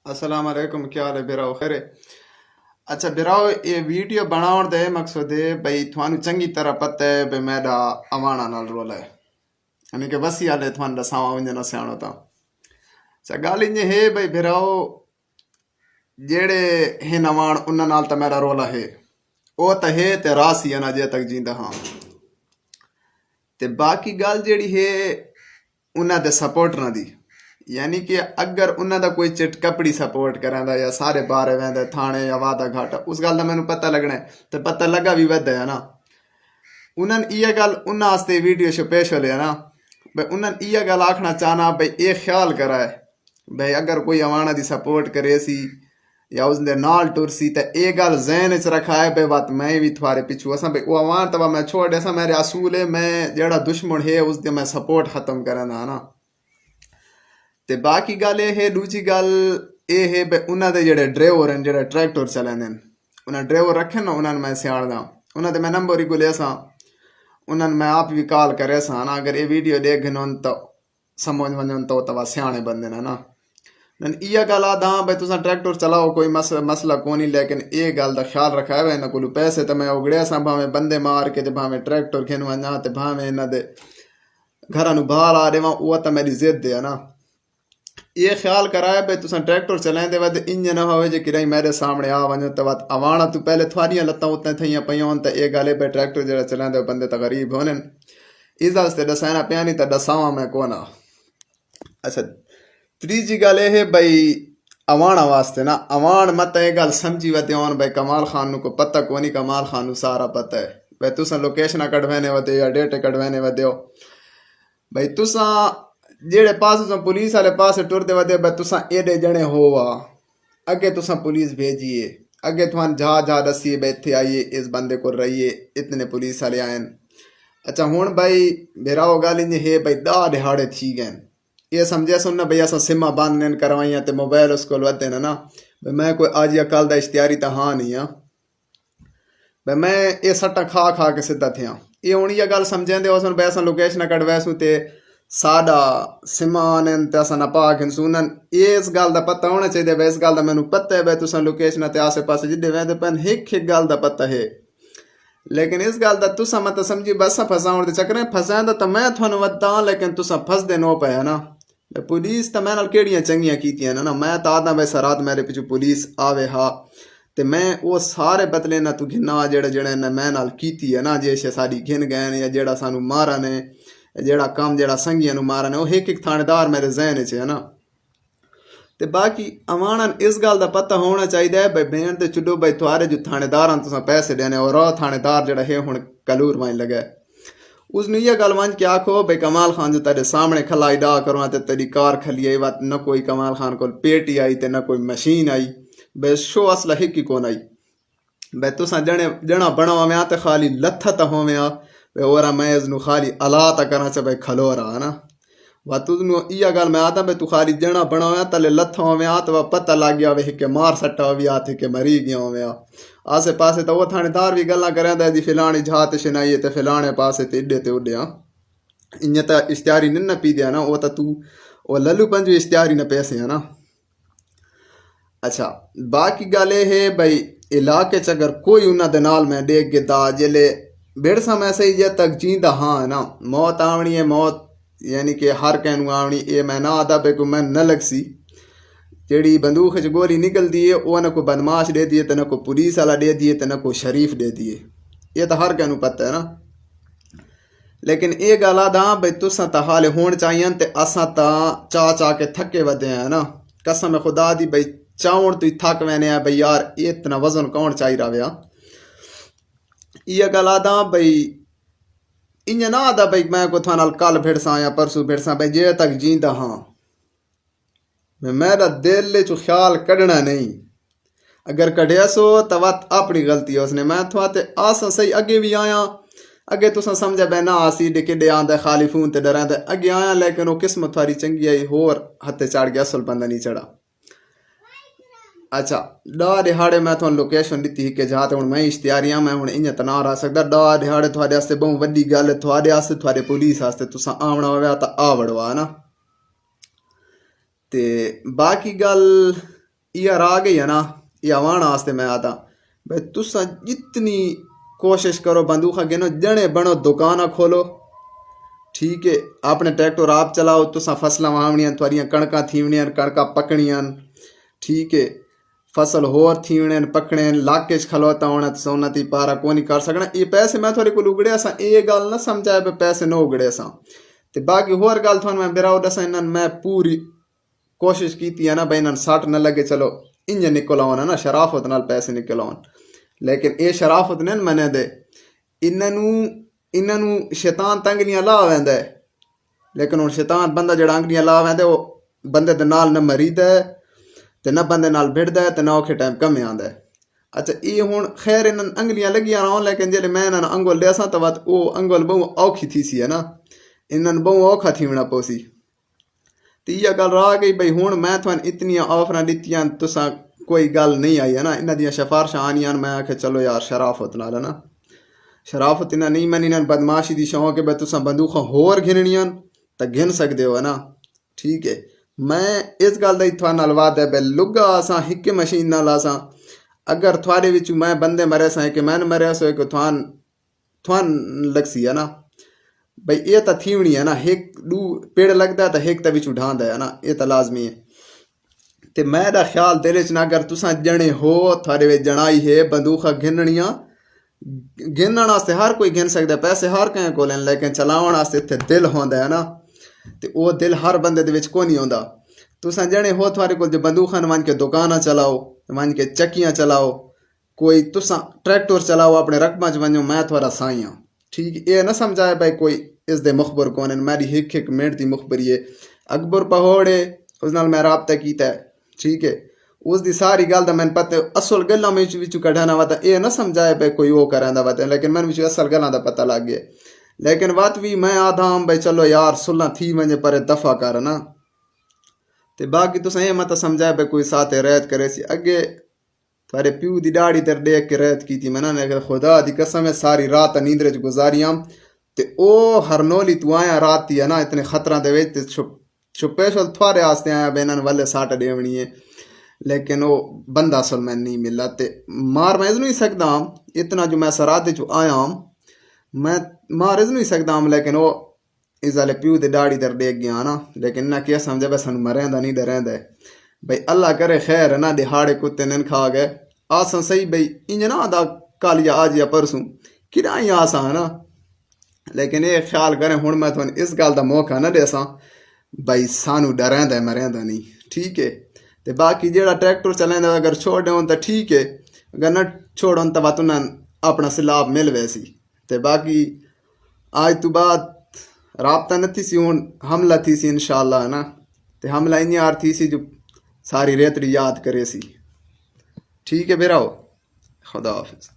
अस्सलाम वालेकुम, क्या हाल है बिराओ? खैर है। अच्छा बिराओ, ये वीडियो बनाउण दे मकसद है भाई थानू चंगी तरह पता है भाई मेरा अवाणा नाल रोल है, यानी कि वसी हाले थान दसावा वंजना सियाणो ता। अच्छा गाल इंज है भाई बिराओ, जेड़े हिन अवाण उन्हां नाल ता मेरा रोल है, ओ ता है ते रासी है ना जे तक जींदा हाँ। ते बाकी गल जेड़ी है उन्हां दे सपोर्टरां दी, यानी कि अगर उन्हां दा कोई चिटकपड़ी सपोर्ट करांदा या सारे बारे वेंदे थाने या वादा घाटा, उस गल दा मैनू पता लगना है ते पता लगा भी वैदा है ना। उन्हनि इहा गल उन्हां आस्ते वीडियो च पेश होले ना भाई, उन्हनि इहा गल आखना चाहना भाई ये ख्याल कराए भाई अगर कोई अवाणा दी सपोर्ट करे सी या उसदे नाल टुरसी ते ये गल जहन च रखा है भाई बात मैं भी थोड़े पिछू असा भाई वो अवान तवा मैं छोड़ ऐसा मेरे असूल है, मैं जेड़ा दुश्मन है उसदे मैं सपोर्ट खत्म करना ना। ते बाकी गल ये है, दूजी गल ये है भाई उन्हां दे जेड़े ड्राइवर हैं जेड़ा ट्रैक्टर चलांदे न, उन्हां ड्राइवर रखे ना उन्हां मैं सियाणदा, उन्हां ते मैं नंबर ही गुले सा, उन्हनि मैं आप भी कॉल करे सा ना। अगर ये वीडियो देखन तो समझ वञन तो तवा सियाणे बंदे न ना। नन इहा गल आदा भाई तुसा ट्रैक्टर चलाओ कोई मसला कोनी, लेकिन ये गल का ख्याल रखा है इन्हां कोल पैसे तो मैं उगड़िया सा, भावें बंदे मार के ते भावें ट्रैक्टर खिन वञा ते भावें इन्हां दे घरां नूं बाहर आ देवां, उहा तो मेरी जिद है ना। ये ख्याल कराए भाई तुसा ट्रैक्टर चलाएंदे वद इंज ना होवे जे किराई मेरे सामने आ वञो तो वत अवाणा तू पहले थोड़ियां लत्तां उत्ते थियां पईयां ते ये गल है भाई ट्रैक्टर जेड़ा चलांदे बंदे तो गरीब होने इस वास्ते दसाना पिया नहीं तो दसावां मैं कोना। अच्छा तीजी गल ये है भाई अवाणा वास्ते ना, अवाण मत ये गल समझी वते होन भाई कमाल खान को पता कोनी, कमाल खान नू सारा पता है भाई तुसा लोकेशन कढवाने वते या डेटे कढवाने वते हो भाई तुसा जेड़े पास तुसा पुलिस वाले पास टुरदे वदे भाई तुसा एडे जने होवा, अगे तुसा पुलिस भेजिए, अगे तुहान जा दसिए भाई इत्थे आइए इस बंदे को रहिए इतने पुलिस वाले आए। अच्छा हुण भाई मेरा गल इंज है भाई दा दिहाड़े थी गए, ये समझे सुनना भैया असा सिमा बंद करवाइया तो मोबाइल उस को वधे ना भाई मैं कोई अज या कल का इश्तियारी तो हाँ नहीं हाँ भाई मैं ये सट्टा खा खा के सीधा थिया। ये हूँ यह गल समझेंदे उस भाई असा लोकेशन कढवैसू तो साडा सिमा ने असा ना पा के सुनन, ये इस गल का पता होना चाहिए भाई इस गल का मैनू पता है भाई तुसा लोकेशन ते आसे पासे जिद्दे वैंदे पैन एक एक गल का पता है, लेकिन इस गल का तुसा मत समझी बस फसाउण दे चक्करें फसांदा तो मैं थोनू वदा, लेकिन तुसा फसदे नो पे है ना। पुलिस तो मैं नाल केड़ियां चंगियां कीतियां ना, मैं तो आदा वैसा रात मेरे पिछू पुलिस आवे हा ते मैं वो सारे बदले ना तू घिना जेड़े जेड़े ने मैं नाल कीती है ना, जे साड़ी घिन गए या जेड़ा सानू मारा ने जेड़ा काम जेड़ा संगियां नू मारा ने वो एक एक थानेदार मेरे जहन च है ना। ते बाकी अवाणन इस गल का पता होना चाहिए भाई भेण ते चुडो भाई थोड़े जो थानेदार तुसा पैसे देने और थानेदार जड़ा है हुण कलूर वाइन लगे उसने यह गल वंज के आखो भाई कमाल खान जो तेरे सामने खलाई डा करो ते तेरी कार खली आई बात न कोई कमाल खान को पेटी आई ते न कोई मशीन आई भाई शो असला हिक ही कौन आई भाई तुसा जने जना बनावा में आते खाली लत्था तो होवे आ भाई ओरा मैं इसनु खाली अला ता करा च भाई खलो रहा ना वा तुझनु इया गल मैं आता भाई तू खाली जना बनावा तले लत्था होवे आ तो पता लग गया वे के मार सट्टा भी आते के मरी गया होवे आ आसे पासे तो वो थानेदार भी गल्ला करेंदा जी फिलानी जात शनाई ते फिलाने पासे ते इड्डे ते उड्डे इं तो इश्तियारी न पी दिया ना, वो तो तू वो लल्लू पंजू इश्तियारी न पैसे है ना। अच्छा बाकी गल ये है भाई इलाके च अगर कोई उन्होंने दे नाल मैं देख गिदा जेले बेड़सा मैं सही जे तक जींदा हाँ है ना, मौत आवनी है मौत यानी कि हर कहनू आवनी ये मैं ना आदा पे को मैं न लगसी जेड़ी बंदूक च गोली निकलती है वो न को बदमाश दे दिए तो न को पुलिस वाला दे दिए तो न को शरीफ दे दिए, ये तो हर कहनू पता है ना। लेकिन ये गल आदा भाई तुसा तो हाले होने चाहिए ते असा तो चा के थके वधे हैं ना, कसम खुदा दी भाई चावण तू थक वैने भाई यार इतना वजन कौन चाहिए रहा। ये गल आदा भाई इंज ना आदा भाई मैं को थाना कल भिड़सा या परसों भिड़सा भाई जे तक जींदा हाँ मेरा दिल चो ख्याल कढ़ना नहीं, अगर कढ़िया सो तो वत अपनी गलती है उसने, मैं थोड़े आसा सही अगे भी आया अगे तुसा समझा बै ना आसी डिके आंदा खाली फोन ते डरा अगे आया, लेकिन वो किस्मत थारी चंगी आई होर हत्थे चढ़ गया असल बंदा नहीं चढ़ा। अच्छा डा दिहाड़े मैं थोड़ा लोकेशन दी के जाते हूँ मैं इश्तियारियां मैं हूँ इं तो ना रह सकता डा दिहाड़े थोड़े आस्ते बहुत वड्डी गल थोड़े आस्ते थोड़े पुलिस आस्ते तुसा आवना होवे तो आ वड़वा ना। ते बाकी गल यार आ गई है ना, ये आवान वास्ते मैं आता भाई तुसा जितनी कोशिश करो बंदूखा गिनो जने बनो दुकाना खोलो, ठीक है, अपने ट्रैक्टर आप चलाओ, तुसा फसलां वावणियां, थोड़ियां कणकां थीवणियां, कणकां पकणियां, ठीक है, फसल होर थीवणे पकणे, लाके च खलोता होना तुसा उन्हां ती पारा कोनी कर सकना। ये पैसे मैं थोड़े को उगड़े सा, ये गल ना समझाए पे पैसे न उगड़े सा। ते बाकी होर गल थोड़ा मैं बिराओ दसा, इन्हन मैं पूरी कोशिश की है ना भाई इन्हन सट न लगे, चलो इंज निकल आवन ना शराफत नाल पैसे निकल आवन, लेकिन ये शराफत नहीं मने दे, इन्हों शैतान तंग नहीं ला वैंदा है, लेकिन हुण शैतान बंदा जड़ा अंगलियां ला वैंदा वो बंदे दे नाल न मरीदा है ते न बंदे नाल भिड़दा है ते न औखे टाइम कम आंदा है। अच्छा ये हुण खैर इन्हन अंगलियां लगियां रहन, लेकिन जेल्ले मैं इन्हन अंगुल देसां तो वत वो अंगुल बहु औखी थी सी है ना, इन्हन बहु औखा थीवना पोसी। तो इह गल रह गई भाई हुण मैं थोन इतनियां ऑफरां दित्तियां, तुसां कोई गल नहीं आई है ना, इन्हां दियां सिफारशां आनियां, मैं आखे चलो यार शराफत नाल है ना, शराफत इन्हें नहीं मनी, इन्हें बदमाशी दी शौक है भाई तुसा बंदूखां होर घिननियां तो घिन सकते हो है ना, ठीक है। मैं इस गल दा थोड़े नाल वादा है भाई लुगा आसां हिक मशीन नाल आसां, अगर थोड़े विच मैं बंदे मरे सा कि मैं मरिया सो कि थवान लगसी है ना भाई, ये तो थीवनी है ना, एक दू पेड़ लगता है तो एक तो बिचू ढांदा है ना, ये तो लाजमी है। ते मेरा ख्याल दिल च ना अगर तुसा जने हो थोड़े वे जनाई है बंदूखा घिननियां, गिनण वास्ते हर कोई गिन सकता, पैसे हर कहीं को लेन, लेकिन चलावन वास्ते इत्थे दिल होंदा है ना, ते वो दिल हर बंदे दे विच कोनी होंदा। तुसा जने हो थोड़े को जो बंदूखां वन के दुकाना चलाओ, वन के चक्कियां चलाओ, कोई तुसा ट्रैक्टर चलाओ अपने रकबा च वनो, मैं थोड़ा साई हाँ, ठीक, ये ना समझाए भाई कोई इस दे मुखबर कौन है, मेरी हिक हिक मिनट दी मुखबरी है। अकबर पहोड़े उस नाल मैं राबता कीता है, ठीक है, उसकी सारी गल का मैंने पता, असल गल्लां में विचू कढ़ाना वा, ये ना समझाए भाई कोई वो करांदा वा, लेकिन मैंने विचू असल गल्लां का पता लग गया। लेकिन वत भी मैं आधा भाई चलो यार सुलह थी वजे पर दफा कर ना, ते बाकी तुसें ये मत समझाए भाई कोई साथ रैत करे सी, अगे थोड़े प्यू की दाड़ी तर देख के रैत की थी मैंने, लेकिन खुदा दी कसम है सारी रात नींदरे च गुजारियां, ते ओ हरनोली तू आया रात थी है ना इतने खतरा दे विच, स्पेशल थोड़े आस्ते आया बेनन वाले साट देवनी है, लेकिन वो बंदा असल मैं नहीं मिला, ते मार मैं नहीं सकता इतना जो मैं सराते चो आया मैं मार नहीं सकता, लेकिन वो इस वाले प्यू दे दाड़ी दर देख गया ना, लेकिन ना क्या समझा भाई सानू मरेंदा नहीं डरेंदा भाई, अल्लाह करे खैर है ना, दिहाड़े कुत्ते नन खा गए आसा सही भाई, इंज ना आदा कल या आज या परसों किरा ही आसा है ना, लेकिन ये ख्याल करें हुण मैं तुहानू इस गल का मौका ना देसा भाई सानू डरेंदा मरेंदा नहीं, ठीक है। ते बाकी जेड़ा ट्रैक्टर चलेंदा अगर छोड़े होन तो ठीक है, अगर न छोड़न तो बात उन्हें अपना सिलाब मिल वैसी, ते बाकी आज तो बाद राबता नहीं सी, हुण हमला थी सी इंशाअल्लाह है ना, ते हमला इन यार थी सी जो सारी रेतड़ी याद करे सी, ठीक है बेराओ, खुदा हाफिज।